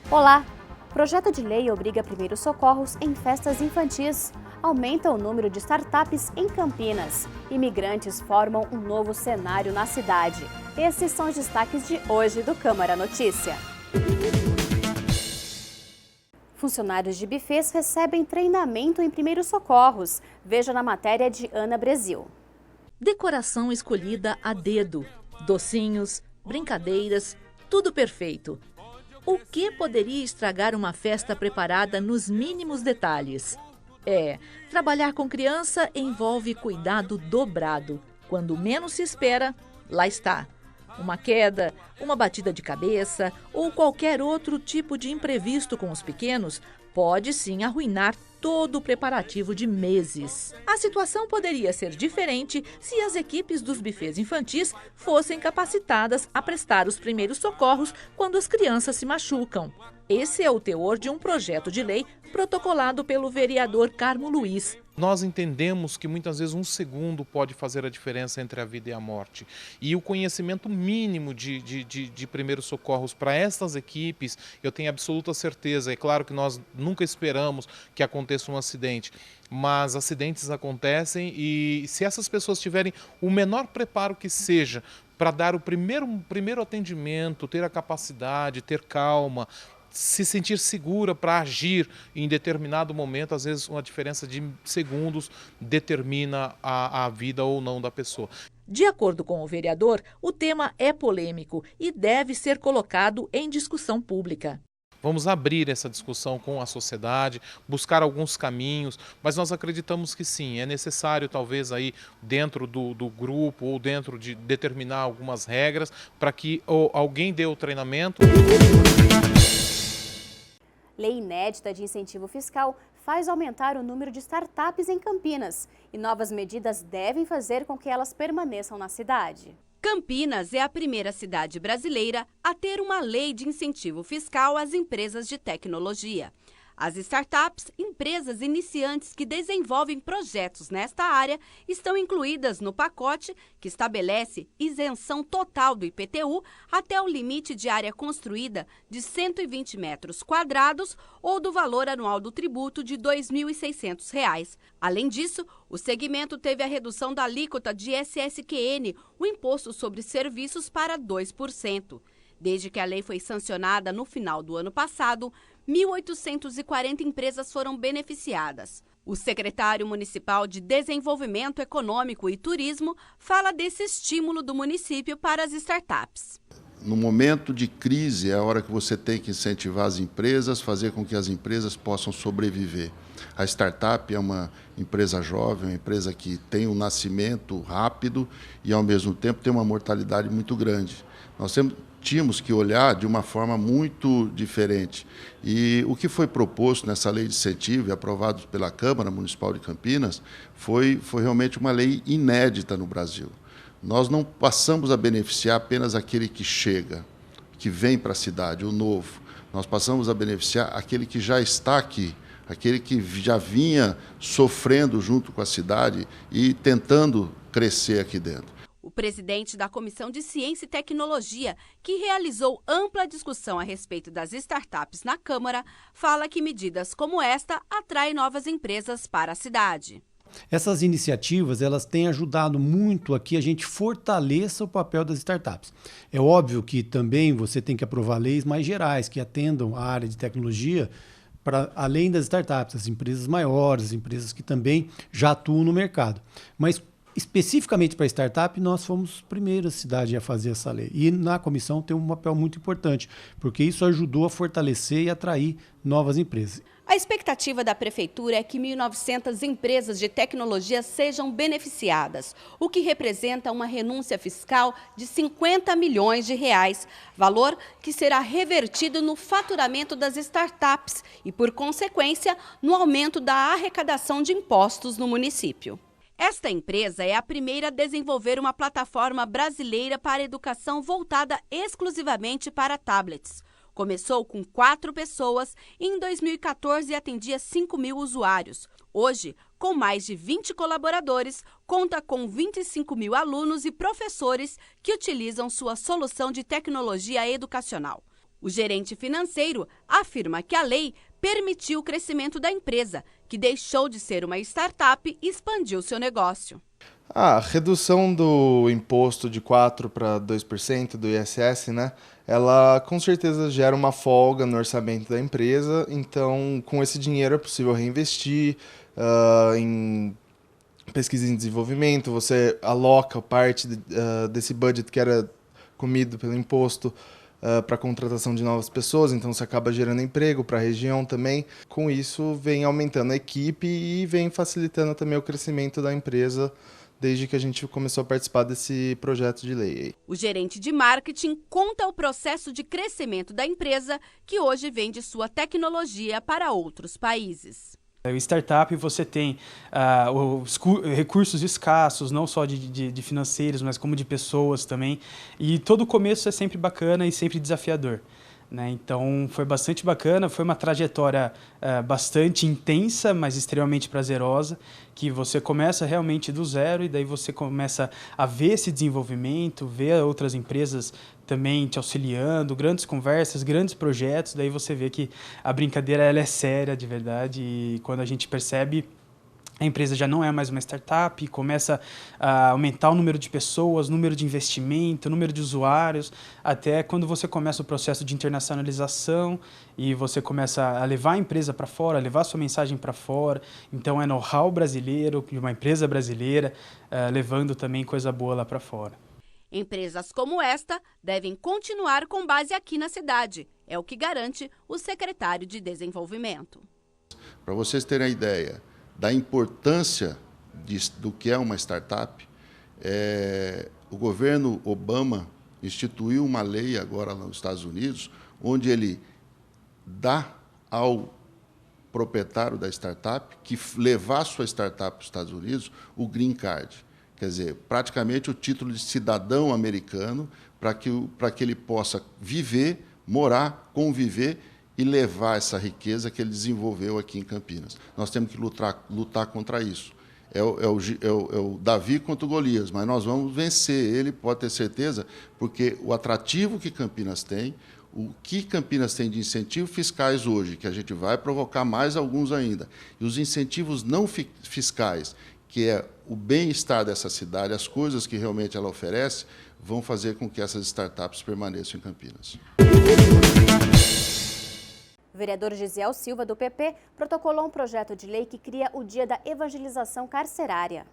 Olá! Projeto de lei obriga primeiros socorros em festas infantis. Aumenta o número de startups em Campinas. Imigrantes formam um novo cenário na cidade. Esses são os destaques de hoje do Câmara Notícia. Funcionários de bufês recebem treinamento em primeiros socorros. Veja na matéria de Ana Brasil. Decoração escolhida a dedo. Docinhos, brincadeiras, tudo perfeito. O que poderia estragar uma festa preparada nos mínimos detalhes? Trabalhar com criança envolve cuidado dobrado. Quando menos se espera, lá está. Uma queda, uma batida de cabeça ou qualquer outro tipo de imprevisto com os pequenos pode sim arruinar todo o preparativo de meses. A situação poderia ser diferente se as equipes dos bufês infantis fossem capacitadas a prestar os primeiros socorros quando as crianças se machucam. Esse é o teor de um projeto de lei protocolado pelo vereador Carmo Luiz. Nós entendemos que muitas vezes um segundo pode fazer a diferença entre a vida e a morte. E o conhecimento mínimo de primeiros socorros para estas equipes, eu tenho absoluta certeza. É claro que nós nunca esperamos que aconteça um acidente, mas acidentes acontecem e se essas pessoas tiverem o menor preparo que seja para dar o primeiro atendimento, ter a capacidade, ter calma, se sentir segura para agir em determinado momento, às vezes uma diferença de segundos determina a vida ou não da pessoa. De acordo com o vereador, o tema é polêmico e deve ser colocado em discussão pública. Vamos abrir essa discussão com a sociedade, buscar alguns caminhos, mas nós acreditamos que sim, é necessário talvez aí dentro do grupo ou dentro de determinar algumas regras para que alguém dê o treinamento. Lei inédita de incentivo fiscal faz aumentar o número de startups em Campinas e novas medidas devem fazer com que elas permaneçam na cidade. Campinas é a primeira cidade brasileira a ter uma lei de incentivo fiscal às empresas de tecnologia. As startups, empresas iniciantes que desenvolvem projetos nesta área, estão incluídas no pacote que estabelece isenção total do IPTU até o limite de área construída de 120 metros quadrados ou do valor anual do tributo de R$ 2.600. Além disso, o segmento teve a redução da alíquota de SSQN, o Imposto sobre Serviços, para 2%. Desde que a lei foi sancionada no final do ano passado, 1.840 empresas foram beneficiadas. O secretário municipal de Desenvolvimento Econômico e Turismo fala desse estímulo do município para as startups. No momento de crise é a hora que você tem que incentivar as empresas, fazer com que as empresas possam sobreviver. A startup é uma empresa jovem, uma empresa que tem um nascimento rápido e, ao mesmo tempo, tem uma mortalidade muito grande. Nós tínhamos que olhar de uma forma muito diferente. E o que foi proposto nessa lei de incentivo e aprovado pela Câmara Municipal de Campinas foi realmente uma lei inédita no Brasil. Nós não passamos a beneficiar apenas aquele que chega, que vem para a cidade, o novo. Nós passamos a beneficiar aquele que já está aqui, aquele que já vinha sofrendo junto com a cidade e tentando crescer aqui dentro. O presidente da Comissão de Ciência e Tecnologia, que realizou ampla discussão a respeito das startups na Câmara, fala que medidas como esta atraem novas empresas para a cidade. Essas iniciativas, elas têm ajudado muito a que a gente fortaleça o papel das startups. É óbvio que também você tem que aprovar leis mais gerais, que atendam a área de tecnologia, para além das startups, as empresas maiores, as empresas que também já atuam no mercado. Mas especificamente para a startup, nós fomos a primeira cidade a fazer essa lei. E na comissão tem um papel muito importante, porque isso ajudou a fortalecer e atrair novas empresas. A expectativa da Prefeitura é que 1.900 empresas de tecnologia sejam beneficiadas, o que representa uma renúncia fiscal de R$ 50 milhões, valor que será revertido no faturamento das startups e, por consequência, no aumento da arrecadação de impostos no município. Esta empresa é a primeira a desenvolver uma plataforma brasileira para educação voltada exclusivamente para tablets. Começou com 4 pessoas e em 2014 atendia 5.000 usuários. Hoje, com mais de 20 colaboradores, conta com 25.000 alunos e professores que utilizam sua solução de tecnologia educacional. O gerente financeiro afirma que a lei permitiu o crescimento da empresa, que deixou de ser uma startup e expandiu seu negócio. A redução do imposto de 4% para 2% do ISS, né? Ela com certeza gera uma folga no orçamento da empresa, então com esse dinheiro é possível reinvestir em pesquisa e desenvolvimento, você aloca parte desse budget que era comido pelo imposto para a contratação de novas pessoas, então você acaba gerando emprego para a região também. Com isso vem aumentando a equipe e vem facilitando também o crescimento da empresa desde que a gente começou a participar desse projeto de lei. O gerente de marketing conta o processo de crescimento da empresa, que hoje vende sua tecnologia para outros países. Em startup você tem os recursos escassos, não só de financeiros, mas como de pessoas também. E todo começo é sempre bacana e sempre desafiador, né? Então foi bastante bacana, foi uma trajetória bastante intensa, mas extremamente prazerosa, que você começa realmente do zero e daí você começa a ver esse desenvolvimento, ver outras empresas também te auxiliando, grandes conversas, grandes projetos, daí você vê que a brincadeira ela é séria de verdade e quando a gente percebe a empresa já não é mais uma startup, começa a aumentar o número de pessoas, número de investimento, número de usuários, até quando você começa o processo de internacionalização e você começa a levar a empresa para fora, levar a sua mensagem para fora. Então é know-how brasileiro, de uma empresa brasileira, levando também coisa boa lá para fora. Empresas como esta devem continuar com base aqui na cidade, é o que garante o secretário de Desenvolvimento. Para vocês terem a ideia da importância do que é uma startup, o governo Obama instituiu uma lei agora lá nos Estados Unidos, onde ele dá ao proprietário da startup que levar sua startup para os Estados Unidos o green card. Quer dizer, praticamente o título de cidadão americano para que ele possa viver, morar, conviver e levar essa riqueza que ele desenvolveu aqui em Campinas. Nós temos que lutar contra isso. É o Davi contra o Golias, mas nós vamos vencer ele, pode ter certeza, porque o atrativo que Campinas tem, o que Campinas tem de incentivos fiscais hoje, que a gente vai provocar mais alguns ainda, e os incentivos não fiscais, que é o bem-estar dessa cidade, as coisas que realmente ela oferece, vão fazer com que essas startups permaneçam em Campinas. O vereador Gisiel Silva, do PP, protocolou um projeto de lei que cria o Dia da Evangelização Carcerária.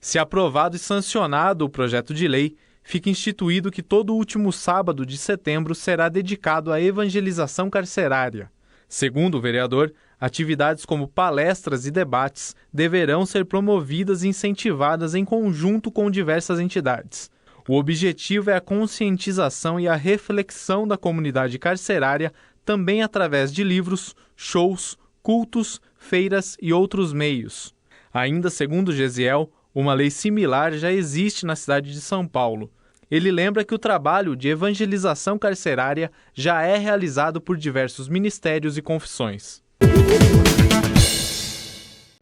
Se aprovado e sancionado o projeto de lei, fica instituído que todo último sábado de setembro será dedicado à evangelização carcerária. Segundo o vereador, atividades como palestras e debates deverão ser promovidas e incentivadas em conjunto com diversas entidades. O objetivo é a conscientização e a reflexão da comunidade carcerária também através de livros, shows, cultos, feiras e outros meios. Ainda segundo Gesiel, uma lei similar já existe na cidade de São Paulo. Ele lembra que o trabalho de evangelização carcerária já é realizado por diversos ministérios e confissões.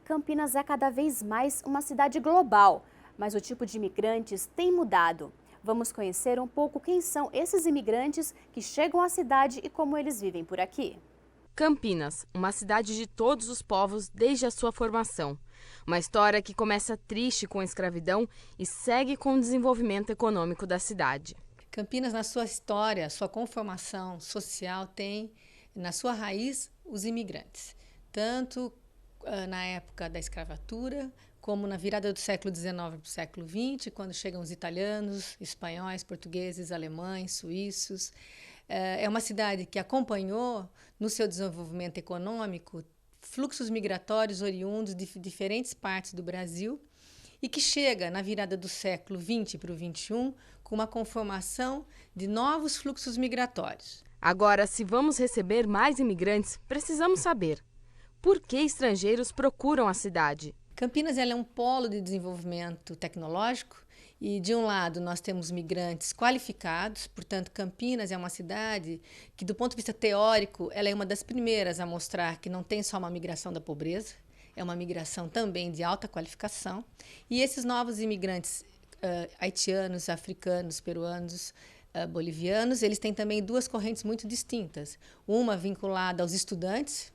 Campinas é cada vez mais uma cidade global, mas o tipo de imigrantes tem mudado. Vamos conhecer um pouco quem são esses imigrantes que chegam à cidade e como eles vivem por aqui. Campinas, uma cidade de todos os povos desde a sua formação. Uma história que começa triste com a escravidão e segue com o desenvolvimento econômico da cidade. Campinas, na sua história, sua conformação social, tem na sua raiz os imigrantes. Tanto na época da escravatura, como na virada do século XIX para o século XX, quando chegam os italianos, espanhóis, portugueses, alemães, suíços. É uma cidade que acompanhou, no seu desenvolvimento econômico, fluxos migratórios oriundos de diferentes partes do Brasil e que chega, na virada do século XX para o XXI, com uma conformação de novos fluxos migratórios. Agora, se vamos receber mais imigrantes, precisamos saber por que estrangeiros procuram a cidade. Campinas ela é um polo de desenvolvimento tecnológico e, de um lado, nós temos migrantes qualificados, portanto, Campinas é uma cidade que, do ponto de vista teórico, ela é uma das primeiras a mostrar que não tem só uma migração da pobreza, é uma migração também de alta qualificação. E esses novos imigrantes haitianos, africanos, peruanos, bolivianos, eles têm também duas correntes muito distintas. Uma vinculada aos estudantes,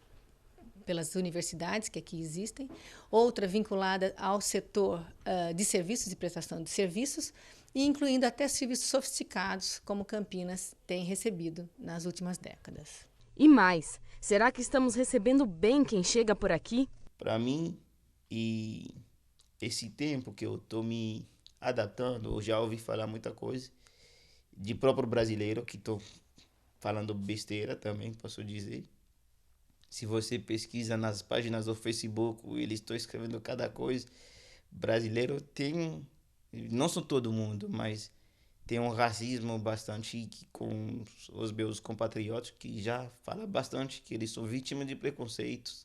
pelas universidades que aqui existem, outra vinculada ao setor de serviços e prestação de serviços, e incluindo até serviços sofisticados, como Campinas tem recebido nas últimas décadas. E mais, será que estamos recebendo bem quem chega por aqui? Para mim, e esse tempo que eu estou me adaptando, eu já ouvi falar muita coisa de próprio brasileiro, que estou falando besteira também, posso dizer. Se você pesquisa nas páginas do Facebook, eles estão escrevendo cada coisa. Brasileiro tem, não sou todo mundo, mas tem um racismo bastante com os meus compatriotas, que já falam bastante que eles são vítimas de preconceitos.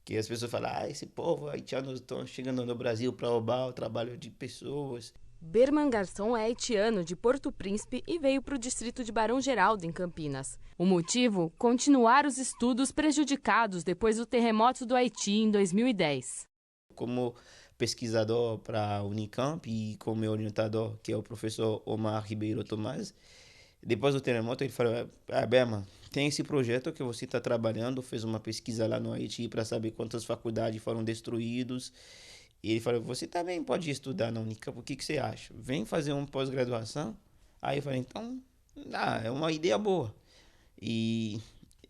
Que as pessoas falam, esse povo haitiano estão chegando no Brasil para roubar o trabalho de pessoas. Berman Garçom é haitiano de Porto Príncipe e veio para o distrito de Barão Geraldo, em Campinas. O motivo? Continuar os estudos prejudicados depois do terremoto do Haiti em 2010. Como pesquisador para a Unicamp e como meu orientador, que é o professor Omar Ribeiro Tomás, depois do terremoto ele falou, Berman, tem esse projeto que você está trabalhando, fez uma pesquisa lá no Haiti para saber quantas faculdades foram destruídas. E ele falou, você também pode estudar na Unicamp, o que você acha? Vem fazer uma pós-graduação? Aí eu falei, então, é uma ideia boa. E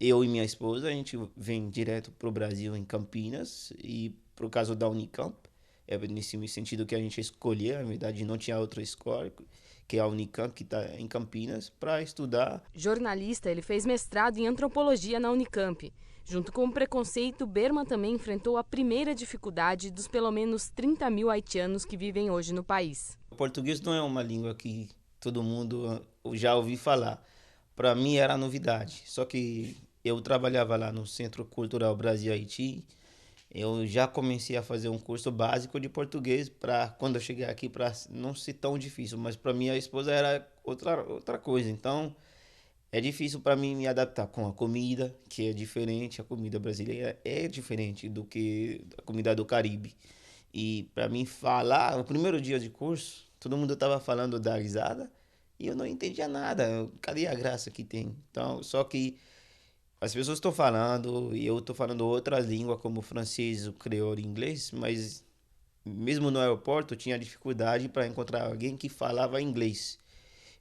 eu e minha esposa, a gente vem direto para o Brasil, em Campinas, e por causa da Unicamp, é nesse sentido que a gente escolheu, na verdade não tinha outra escola, que é a Unicamp, que está em Campinas, para estudar. Jornalista, ele fez mestrado em antropologia na Unicamp. Junto com o preconceito, Berman também enfrentou a primeira dificuldade dos pelo menos 30 mil haitianos que vivem hoje no país. O português não é uma língua que todo mundo já ouviu falar. Para mim era novidade. Só que eu trabalhava lá no Centro Cultural Brasil-Haiti. Eu já comecei a fazer um curso básico de português para quando eu chegar aqui, para não ser tão difícil. Mas para minha esposa era outra coisa. Então é difícil para mim me adaptar com a comida, que é diferente. A comida brasileira é diferente do que a comida do Caribe. E para mim falar, o primeiro dia de curso, todo mundo estava falando da risada e eu não entendia nada. Cadê a graça que tem? Então, só que as pessoas estão falando e eu estou falando outras línguas, como o francês, o crioulo e o inglês, mas mesmo no aeroporto eu tinha dificuldade para encontrar alguém que falava inglês.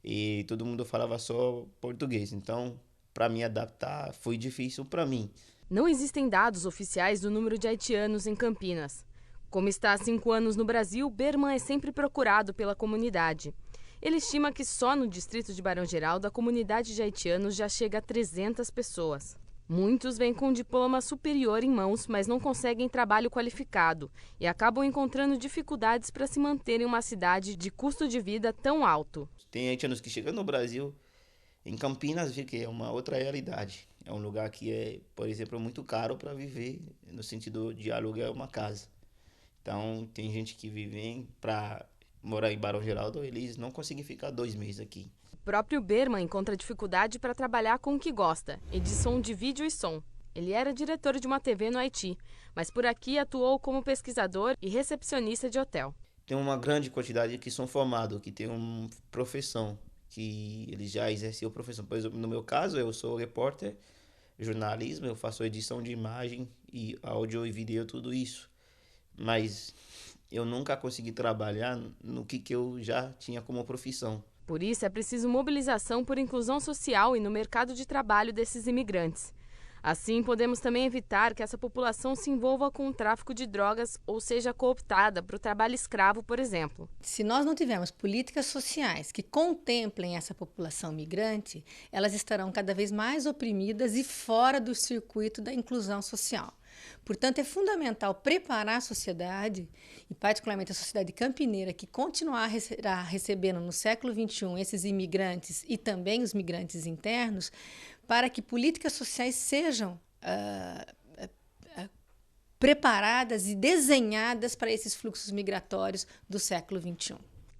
E todo mundo falava só português. Então, para me adaptar, foi difícil para mim. Não existem dados oficiais do número de haitianos em Campinas. Como está há 5 anos no Brasil, Berman é sempre procurado pela comunidade. Ele estima que só no distrito de Barão Geraldo a comunidade de haitianos já chega a 300 pessoas. Muitos vêm com diploma superior em mãos, mas não conseguem trabalho qualificado e acabam encontrando dificuldades para se manter em uma cidade de custo de vida tão alto. Tem haitianos que chegam no Brasil, em Campinas, vê que é uma outra realidade. É um lugar que é, por exemplo, muito caro para viver, no sentido de alugar uma casa. Então, tem gente que vive para morar em Barão Geraldo, eles não conseguem ficar 2 meses aqui. O próprio Berman encontra dificuldade para trabalhar com o que gosta, edição de vídeo e som. Ele era diretor de uma TV no Haiti, mas por aqui atuou como pesquisador e recepcionista de hotel. Tem uma grande quantidade que são formados, que tem uma profissão, que eles já exercem a profissão. Por exemplo, no meu caso, eu sou repórter, jornalismo, eu faço edição de imagem e áudio e vídeo, tudo isso. Mas eu nunca consegui trabalhar no que eu já tinha como profissão. Por isso, é preciso mobilização por inclusão social e no mercado de trabalho desses imigrantes. Assim, podemos também evitar que essa população se envolva com o tráfico de drogas ou seja cooptada para o trabalho escravo, por exemplo. Se nós não tivermos políticas sociais que contemplem essa população migrante, elas estarão cada vez mais oprimidas e fora do circuito da inclusão social. Portanto, é fundamental preparar a sociedade, e particularmente a sociedade campineira, que continuará recebendo no século XXI esses imigrantes e também os migrantes internos, para que políticas sociais sejam preparadas e desenhadas para esses fluxos migratórios do século XXI.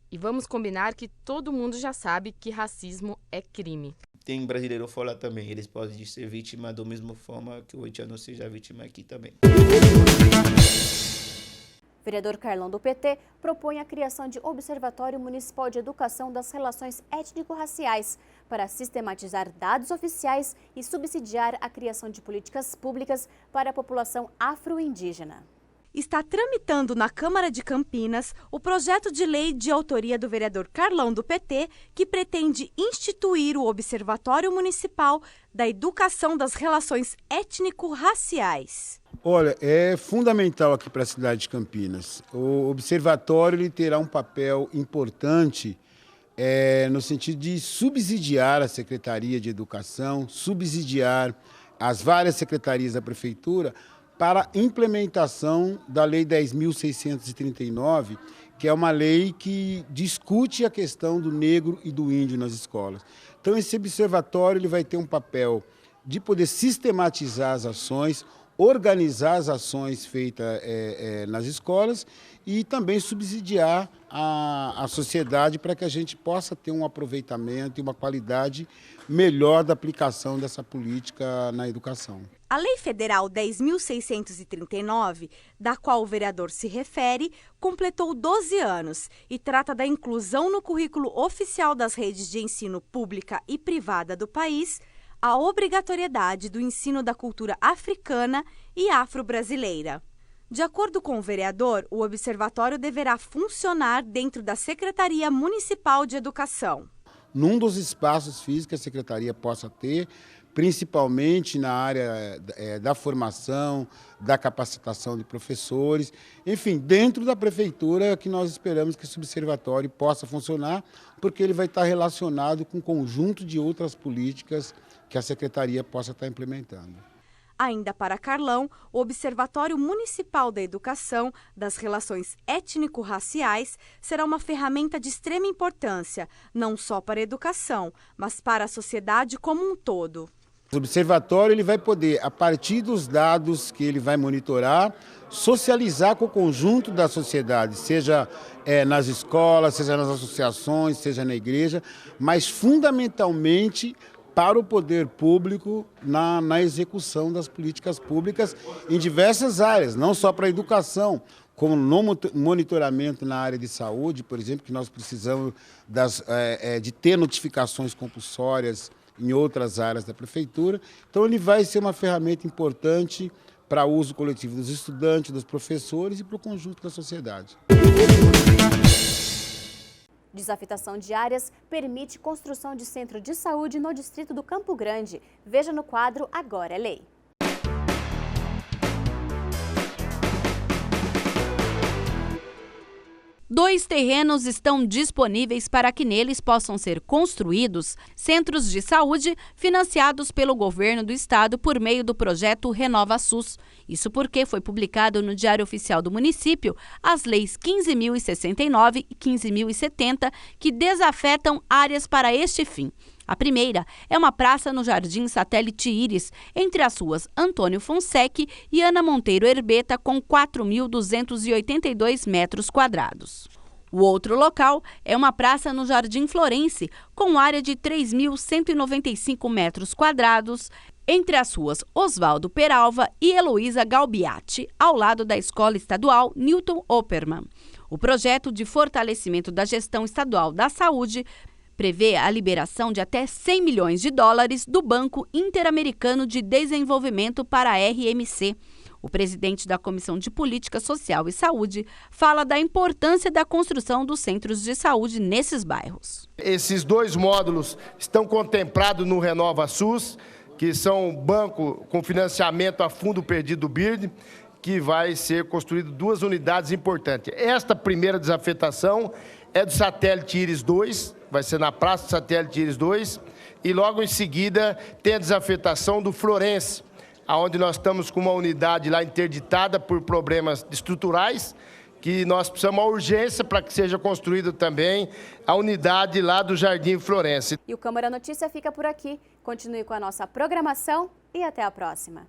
E vamos combinar que todo mundo já sabe que racismo é crime. Tem brasileiro fora também, eles podem ser vítima da mesma forma que o haitiano seja vítima aqui também. O vereador Carlão, do PT, propõe a criação de Observatório Municipal de Educação das Relações Étnico-Raciais para sistematizar dados oficiais e subsidiar a criação de políticas públicas para a população afro-indígena. Está tramitando na Câmara de Campinas o projeto de lei de autoria do vereador Carlão, do PT, que pretende instituir o Observatório Municipal da Educação das Relações Étnico-Raciais. Olha, é fundamental aqui para a cidade de Campinas. O observatório ele terá um papel importante no sentido de subsidiar a Secretaria de Educação, subsidiar as várias secretarias da Prefeitura para a implementação da Lei 10.639, que é uma lei que discute a questão do negro e do índio nas escolas. Então, esse observatório ele vai ter um papel de poder sistematizar as ações, organizar as ações feitas nas escolas e também subsidiar a sociedade para que a gente possa ter um aproveitamento e uma qualidade melhor da aplicação dessa política na educação. A Lei Federal 10.639, da qual o vereador se refere, completou 12 anos e trata da inclusão no currículo oficial das redes de ensino pública e privada do país a obrigatoriedade do ensino da cultura africana e afro-brasileira. De acordo com o vereador, o observatório deverá funcionar dentro da Secretaria Municipal de Educação. Num dos espaços físicos que a Secretaria possa ter, principalmente na área da formação, da capacitação de professores, enfim, dentro da Prefeitura que nós esperamos que esse observatório possa funcionar, porque ele vai estar relacionado com um conjunto de outras políticas que a Secretaria possa estar implementando. Ainda para Carlão, o Observatório Municipal da Educação das Relações Étnico-Raciais será uma ferramenta de extrema importância, não só para a educação, mas para a sociedade como um todo. O observatório ele vai poder, a partir dos dados que ele vai monitorar, socializar com o conjunto da sociedade, seja nas escolas, seja nas associações, seja na igreja, mas fundamentalmente para o poder público na execução das políticas públicas em diversas áreas, não só para a educação, como no monitoramento na área de saúde, por exemplo, que nós precisamos de ter notificações compulsórias em outras áreas da Prefeitura. Então, ele vai ser uma ferramenta importante para o uso coletivo dos estudantes, dos professores e para o conjunto da sociedade. Desafetação de áreas permite construção de centro de saúde no distrito do Campo Grande. Veja no quadro Agora é Lei. Dois terrenos estão disponíveis para que neles possam ser construídos centros de saúde financiados pelo governo do estado por meio do projeto Renova SUS. Isso porque foi publicado no Diário Oficial do Município as leis 15.069 e 15.070 que desafetam áreas para este fim. A primeira é uma praça no Jardim Satélite Íris, entre as ruas Antônio Fonseca e Ana Monteiro Herbeta, com 4.282 metros quadrados. O outro local é uma praça no Jardim Florense, com área de 3.195 metros quadrados, entre as ruas Oswaldo Peralva e Heloísa Galbiati, ao lado da Escola Estadual Newton Opperman. O projeto de fortalecimento da gestão estadual da saúde prevê a liberação de até 100 milhões de dólares do Banco Interamericano de Desenvolvimento para a RMC. O presidente da Comissão de Política Social e Saúde fala da importância da construção dos centros de saúde nesses bairros. Esses dois módulos estão contemplados no Renova SUS, que são um banco com financiamento a fundo perdido do BIRD, que vai ser construído 2 unidades importantes. Esta primeira desafetação é do Satélite Íris 2, vai ser na Praça do Satélite Íris 2, e logo em seguida tem a desafetação do Florense, onde nós estamos com uma unidade lá interditada por problemas estruturais, que nós precisamos uma urgência para que seja construída também a unidade lá do Jardim Florense. E o Câmara Notícia fica por aqui. Continue com a nossa programação e até a próxima.